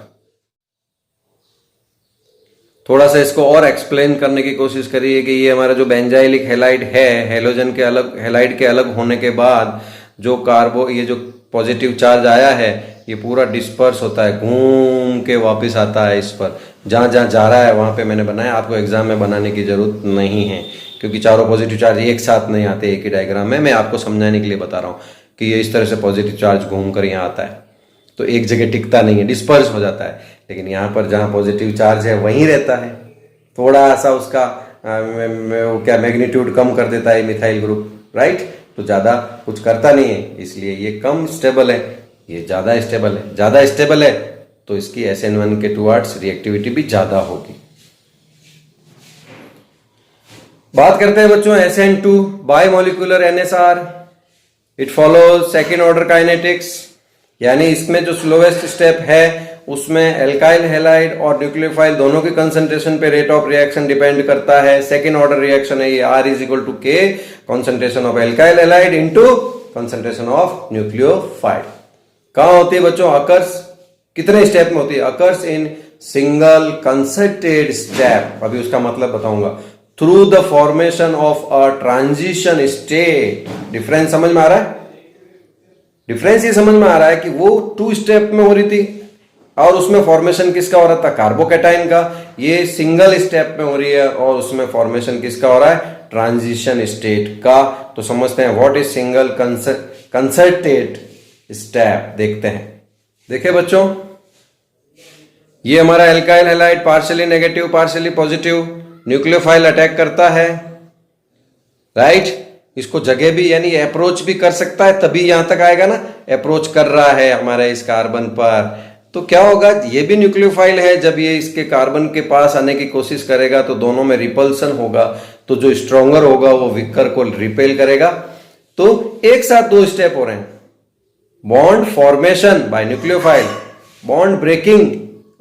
थोड़ा सा इसको और एक्सप्लेन करने की कोशिश करिए कि ये हमारा जो बेंजाइलिक हैलाइड है, हेलोजन के अलग, हैलाइड के अलग होने के बाद जो ये जो पॉजिटिव चार्ज आया है, ये पूरा डिस्पर्स होता है, घूम के वापस आता है इस पर, जहां जहां जा रहा है वहां पे मैंने बनाया। आपको एग्जाम में बनाने की जरूरत नहीं है, क्योंकि चारों पॉजिटिव चार्ज एक साथ नहीं आते एक ही डायग्राम में। मैं आपको समझाने के लिए बता रहा हूँ कि ये इस तरह से पॉजिटिव चार्ज घूम कर यहाँ आता है, तो एक जगह टिकता नहीं है, डिस्पर्स हो जाता है। लेकिन यहाँ पर जहाँ पॉजिटिव चार्ज है वहीं रहता है, थोड़ा सा उसका क्या मैग्नीट्यूड कम कर देता है मिथाइल ग्रुप, राइट। तो ज़्यादा कुछ करता नहीं है, इसलिए ये कम स्टेबल है, ये ज़्यादा स्टेबल है। ज़्यादा स्टेबल है तो इसकी SN1 के टुवर्ड्स रिएक्टिविटी भी ज़्यादा होगी। बात करते हैं बच्चों SN2 bimolecular NSR। It follows second order kinetics, यानी इसमें जो स्लोवेस्ट स्टेप है उसमें एल्काइल हैलाइड और न्यूक्लियोफाइल दोनों की कंसंट्रेशन पे रेट ऑफ रिएक्शन डिपेंड करता है। सेकेंड ऑर्डर रिएक्शन है ये, R is equal to K concentration of alkyl halide into concentration of nucleophile. कहां होती है बच्चों, अकर्स कितने स्टेप में होती है, occurs in single concerted step. अभी उसका मतलब बताऊंगा। Through the formation of a transition state. Difference समझ में आ रहा है, डिफरेंस ये समझ में आ रहा है कि वो 2 स्टेप में हो रही थी और उसमें फॉर्मेशन किसका हो रहा था, कार्बोकैटाइन का। ये सिंगल स्टेप में हो रही है और उसमें फॉर्मेशन किसका हो रहा है, ट्रांजिशन स्टेट का। तो समझते हैं what is single concerted step, देखते हैं। देखिए बच्चों, ये हमारा alkyl halide partially negative partially positive, nucleophile attack करता है, राइट। इसको जगह भी यानी अप्रोच भी कर सकता है, तभी यहां तक आएगा ना, अप्रोच कर रहा है हमारे इस कार्बन पर। तो क्या होगा, ये भी न्यूक्लियोफाइल है, जब ये इसके कार्बन के पास आने की कोशिश करेगा तो दोनों में रिपल्सन होगा, तो जो स्ट्रॉन्गर होगा वो वीकर को रिपेल करेगा। तो एक साथ 2 स्टेप हो रहे हैं, bond formation by nucleophile, bond breaking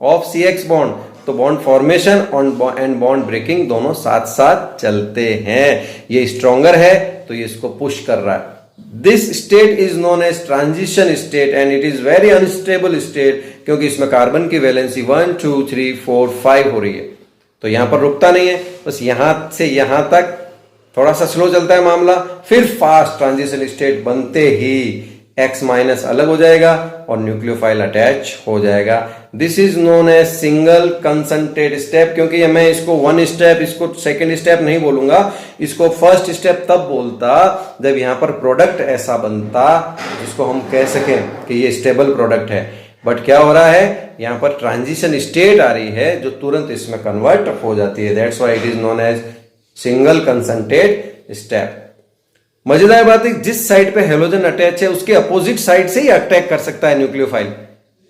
of CX bond. तो bond formation and bond breaking दोनों साथ साथ चलते हैं। ये स्ट्रॉन्गर है तो ये इसको पुश कर रहा है। This state is known as transition state and it is very unstable state, क्योंकि इसमें कार्बन की वैलेंसी 1 2 3 4 5 हो रही है। तो यहां पर रुकता नहीं है, बस यहां से यहां तक थोड़ा सा स्लो चलता है मामला, फिर फास्ट ट्रांजिशन स्टेट बनते ही X माइनस अलग हो जाएगा और न्यूक्लियोफाइल अटैच हो जाएगा। This is known as single concentrate step, क्योंकि मैं इसको 1 स्टेप, इसको सेकेंड स्टेप नहीं बोलूंगा, इसको फर्स्ट स्टेप तब बोलता जब यहां पर प्रोडक्ट ऐसा बनता जिसको हम कह सकें कि ये स्टेबल प्रोडक्ट है। बट क्या हो रहा है, यहां पर ट्रांजिशन स्टेट आ रही है जो तुरंत इसमें कन्वर्ट हो जाती है। That's why it is known as single concentrate step. मजेदार बात है, जिस साइड पे हेलोजन अटैच है उसके अपोजिट साइड से ही अटैक कर सकता है न्यूक्लियोफाइल।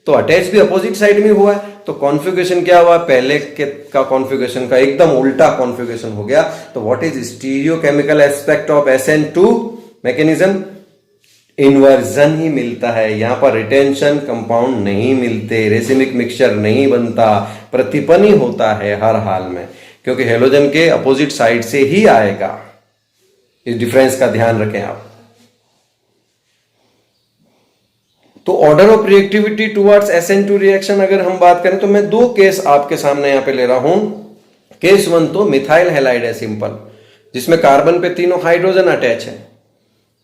तो अटैच भी अपोजिट साइड में हुआ है, तो कॉन्फ़िगरेशन क्या हुआ, पहले के का कॉन्फ़िगरेशन का एकदम उल्टा कॉन्फ़िगरेशन हो गया। तो what is stereochemical aspect of SN2 mechanism, inversion ही मिलता है। यहां पर रिटेंशन कंपाउंड नहीं मिलते, रेसिमिक मिक्सचर नहीं बनता, प्रतिपन ही होता है हर हाल में, क्योंकि हेलोजन के अपोजिट साइड से ही आएगा। इस डिफरेंस का ध्यान रखें आप। तो order of reactivity towards SN2 reaction अगर हम बात करें तो मैं 2 केस आपके सामने यहां पे ले रहा हूं। केस 1 तो मिथाइल हैलाइड है सिंपल, जिसमें कार्बन पे तीनों हाइड्रोजन अटैच है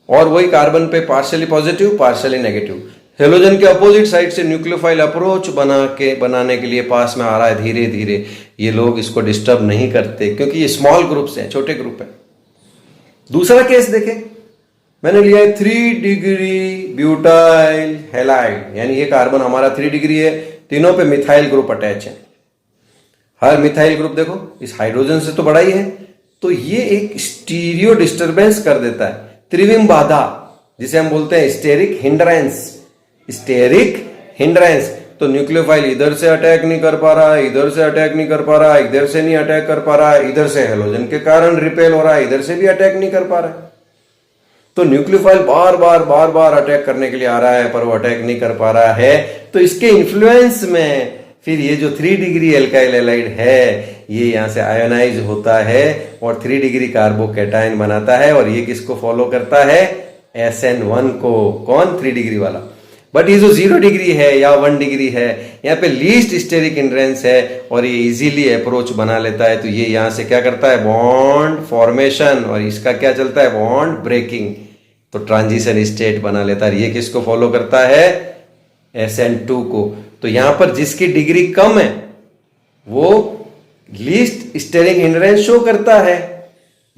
और वही कार्बन पे partially positive partially negative. Halogen के अपोजिट साइड से न्यूक्लियोफाइल अप्रोच बनाने के लिए पास में आ रहा है धीरे धीरे। ये लोग इसको डिस्टर्ब नहीं करते क्योंकि ये स्मॉल ग्रुप्स हैं, छोटे ग्रुप है। दूसरा केस देखें, मैंने लिया है 3 डिग्री ब्यूटाइल हैलाइड, यानी ये कार्बन हमारा 3 डिग्री है, तीनों पे मिथाइल ग्रुप अटैच है। हर मिथाइल ग्रुप देखो इस हाइड्रोजन से तो बड़ा ही है, तो ये एक स्टीरियो डिस्टरबेंस कर देता है, त्रिविम बाधा, जिसे हम बोलते हैं स्टेरिक हिंड्रेंस। स्टेरिक हिंड्रेंस, तो न्यूक्लियोफाइल इधर से अटैक नहीं कर पा रहा है, इधर से अटैक नहीं कर पा रहा है, इधर से नहीं अटैक कर पा रहा है, इधर से हेलोजन के कारण रिपेल हो रहा है, इधर से भी अटैक नहीं कर पा रहा है। तो न्यूक्लियोफाइल बार बार अटैक करने के लिए आ रहा है पर वो अटैक नहीं कर पा रहा है। तो इसके इन्फ्लुएंस में फिर ये जो 3 डिग्री एल्काइल हैलाइड है ये यहां से आयोनाइज होता है और 3 डिग्री कार्बोकैटायन बनाता है और ये किसको फॉलो करता है? SN1 को। कौन? 3 डिग्री वाला। बट ये जो 0 डिग्री है या 1 डिग्री है यहाँ पे लीस्ट स्टेरिक हिंड्रेंस है और ये इजीली अप्रोच बना लेता है। तो ये यहां से क्या करता है? Bond formation. और इसका क्या चलता है? Bond breaking. तो ट्रांजिशन स्टेट बना लेता है। ये किसको फॉलो करता है? SN2 को। तो यहां पर जिसकी डिग्री कम है वो लीस्ट स्टेरिक हिंड्रेंस शो करता है,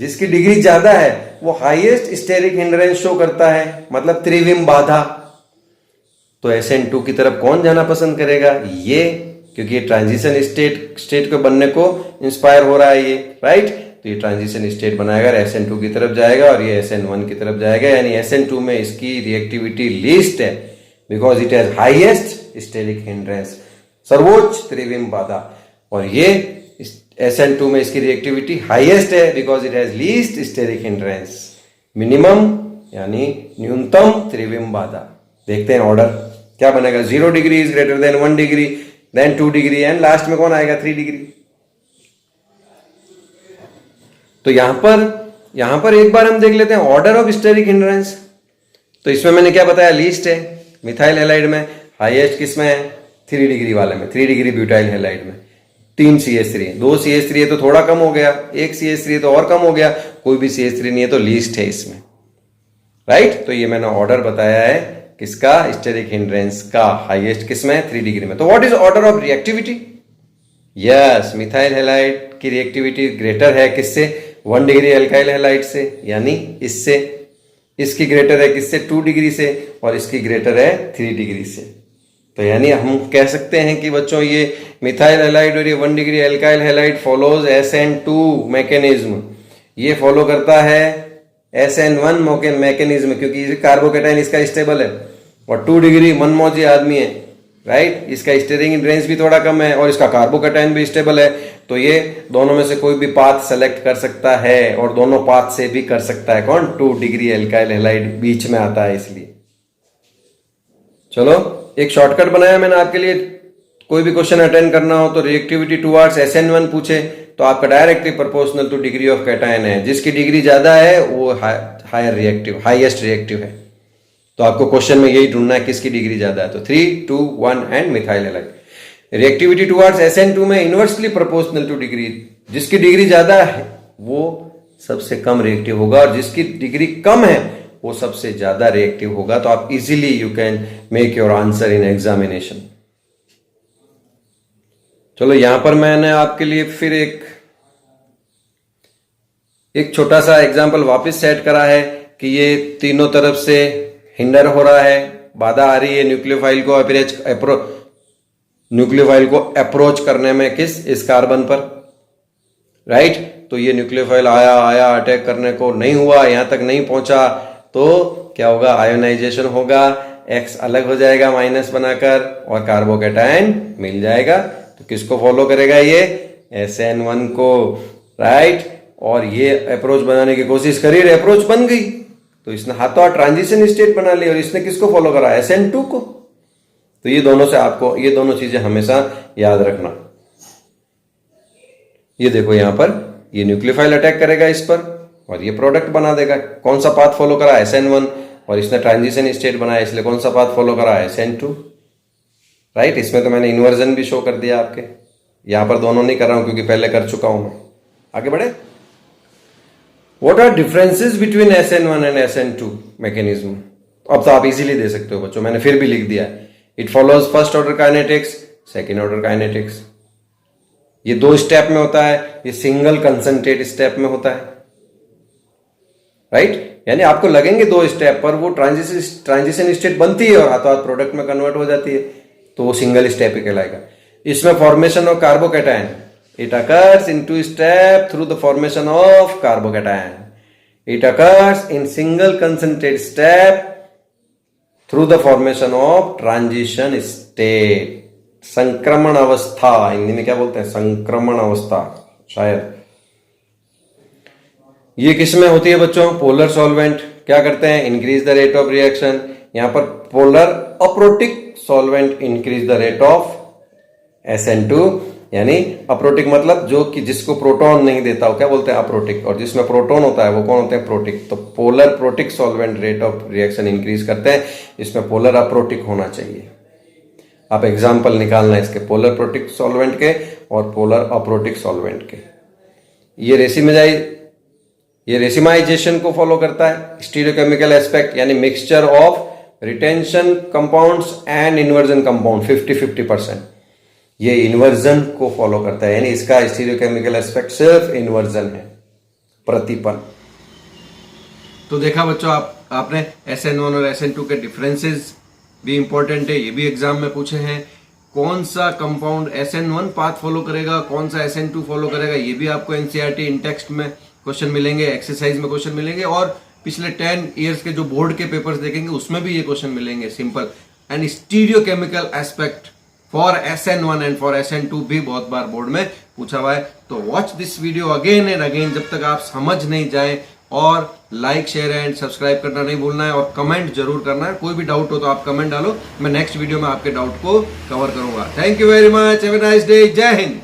जिसकी डिग्री ज्यादा है वो हाईएस्ट स्टेरिक हिंड्रेंस शो करता है, मतलब त्रिविम बाधा। तो SN2 की तरफ कौन जाना पसंद करेगा? ये, क्योंकि ये ट्रांजिशन स्टेट को बनने को इंस्पायर हो रहा है ये, राइट। तो ये ट्रांजिशन स्टेट बनाएगा, SN2 की तरफ जाएगा और ये SN1 की तरफ जाएगा। यानी SN2 में इसकी रिएक्टिविटी लीस्ट है because it has highest steric hindrance, सर्वोच्च त्रिविम बाधा। और ये SN2 में इसकी रिएक्टिविटी हाईएस्ट है because it has least steric hindrance, minimum यानी न्यूनतम त्रिविम बाधा। देखते हैं ऑर्डर क्या बनेगा। 0 degree is greater than 1 degree, then 2 degree and last में कौन आएगा? 3 डिग्री। तो यहां पर एक बार हम देख लेते हैं ऑर्डर ऑफ स्टेरिक हिंड्रेंस। तो इसमें मैंने क्या बताया? लीस्ट है मिथाइल हैलाइड में, हाईएस्ट किसमें है? 3 डिग्री वाले में, 3 डिग्री ब्यूटाइल हैलाइड में। 3 CH3 है, 2 CH3 है तो थोड़ा कम हो गया, 1 CH3 है तो और कम हो गया, कोई भी CH3 नहीं है तो लीस्ट है इसमें, राइट। तो ये मैंने ऑर्डर बताया है किसका? स्टेरिक हिंड्रेंस का। हाईएस्ट किसमें? 3 डिग्री में। तो what is order of reactivity? Yes, methyl halide की रिएक्टिविटी ग्रेटर है किससे? 1 डिग्री एल्काइल हैलाइड से, यानी इससे। इसकी ग्रेटर है किससे? 2 डिग्री से। और इसकी ग्रेटर है 3 डिग्री से। तो यानी हम कह सकते हैं कि बच्चों ये मिथाइल हैलाइड और ये 1 degree alkyl halide follows SN2 mechanism. ये फॉलो करता है SN1 मैकेनिज्म, क्योंकि कार्बोकैटायन इसका स्टेबल है और 2 डिग्री मनमौजी आदमी है, राइट। इसका स्टेरिक हिंड्रेंस भी थोड़ा कम है और इसका कार्बोकैटायन भी स्टेबल है। तो ये दोनों में से कोई भी पाथ सेलेक्ट कर सकता है और दोनों पाथ से भी कर सकता है। कौन? 2 डिग्री एल्काइल हैलाइड बीच में आता है इसलिए। चलो एक शॉर्टकट बनाया मैंने आपके लिए। कोई भी क्वेश्चन अटेंड करना हो तो रिएक्टिविटी टुवर्ड्स SN1 पूछे तो आपका directly proportional to degree of cation है। जिसकी डिग्री ज्यादा है वो हायर रिएक्टिव, हाईएस्ट रिएक्टिव है। तो आपको क्वेश्चन में यही ढूंढना है किसकी डिग्री ज्यादा है। तो 3, 2, 1 and methyl halide. Reactivity towards SN2 में इनवर्सली प्रोपोर्शनल टू डिग्री, जिसकी डिग्री ज्यादा है वो सबसे कम रिएक्टिव होगा और जिसकी डिग्री कम है वो सबसे ज्यादा रिएक्टिव होगा। तो आप easily you can make your answer in examination. चलो यहां पर मैंने आपके लिए फिर एक छोटा सा एग्जांपल वापस सेट करा है कि ये तीनों तरफ से हिंडर हो रहा है, बाधा आ रही है न्यूक्लियोफाइल को अप्रोच करने में इस कार्बन पर, राइट। तो ये न्यूक्लियोफाइल आया अटैक करने को, नहीं हुआ, यहां तक नहीं पहुंचा, तो क्या होगा? आयोनाइजेशन होगा, X अलग हो जाएगा माइनस बनाकर और कार्बोकैटायन मिल जाएगा। तो किसको फॉलो करेगा? ये SN1 को, राइट। और ये अप्रोच बनाने की कोशिश करी, अप्रोच बन गई तो इसने हाथों हाथ ट्रांजिशन स्टेट बना ली और इसने किसको फॉलो करा? SN2 को। तो ये दोनों चीजें हमेशा याद रखना। ये देखो यहां पर ये न्यूक्लियोफाइल अटैक करेगा इस पर और ये प्रोडक्ट बना देगा। कौन सा पाथ फॉलो करा? SN1। और इसने ट्रांजिशन स्टेट बनाया इसलिए कौन सा पाथ फॉलो करा? SN2, right. इसमें तो मैंने इन्वर्जन भी शो कर दिया आपके, यहां पर दोनों नहीं कर रहा हूं क्योंकि पहले कर चुका हूं मैं। आगे बढ़े। What are differences between SN1 and SN2 mechanism? अब तो आप इजीली दे सकते हो बच्चों, मैंने फिर भी लिख दिया है। It follows first order kinetics, second order kinetics. ये 2 स्टेप में होता है, ये सिंगल कंसंट्रेट स्टेप में होता है, राइट। यानी आपको लगेंगे 2 स्टेप पर वो ट्रांजिशन स्टेट बनती है और हाथों हाथ प्रोडक्ट में कन्वर्ट हो जाती है, तो वो सिंगल स्टेप ही कहलाएगा। इसमें formation of carbocation, it occurs in 2 steps through the formation of carbocation. It occurs in single concentrate step through the formation of transition state. संक्रमण अवस्था, हिंदी में क्या बोलते हैं, संक्रमण अवस्था शायद। ये किसमें होती है बच्चों, पोलर सॉल्वेंट क्या करते हैं, increase the rate of reaction. यहां पर polar aprotic solvent increase the rate of SN2, यानी अप्रोटिक मतलब जो कि जिसको प्रोटॉन नहीं देता वो क्या बोलते हैं अप्रोटिक, और जिसमें प्रोटॉन होता है वो कौन होते हैं, प्रोटिक। तो polar protic solvent rate of reaction increase करते हैं, इसमें पोलर अप्रोटिक होना चाहिए। आप एग्जाम्पल निकालना है इसके, पोलर प्रोटिक सॉल्वेंट के और पोलर अप्रोटिक सॉल्वेंट के। ये रेसिमाइजेशन को फॉलो करता है, स्टीरियोकेमिकल एस्पेक्ट यानी mixture of retention compounds and inversion compound 50-50%, ये इन्वर्जन को फॉलो करता है, यानी इसका स्टीरियोकेमिकल एस्पेक्ट सिर्फ इन्वर्जन है, प्रतिपन। तो देखा बच्चों आपने SN1 और SN2 के डिफरेंसेस भी इंपॉर्टेंट है, ये भी एग्जाम में पूछे हैं। कौन सा कंपाउंड SN1 पाथ फॉलो करेगा, कौन सा SN2 फॉलो करेगा, ये भी आपको NCERT इन टेक्स्ट में क्वेश्चन मिलेंगे, एक्सरसाइज में क्वेश्चन मिलेंगे, और पिछले 10 ईयर्स के जो बोर्ड के पेपर्स देखेंगे उसमें भी ये क्वेश्चन मिलेंगे simple. And stereochemical aspect for SN1 and for SN2 भी बहुत बार बोर्ड में पूछा हुआ है। तो watch this video again and again जब तक आप समझ नहीं जाए, और लाइक शेयर एंड सब्सक्राइब करना नहीं भूलना है, और कमेंट जरूर करना है। कोई भी डाउट हो तो आप कमेंट डालो, मैं नेक्स्ट वीडियो में आपके डाउट को कवर करूंगा। Thank you very much, have a nice day, जय हिंद।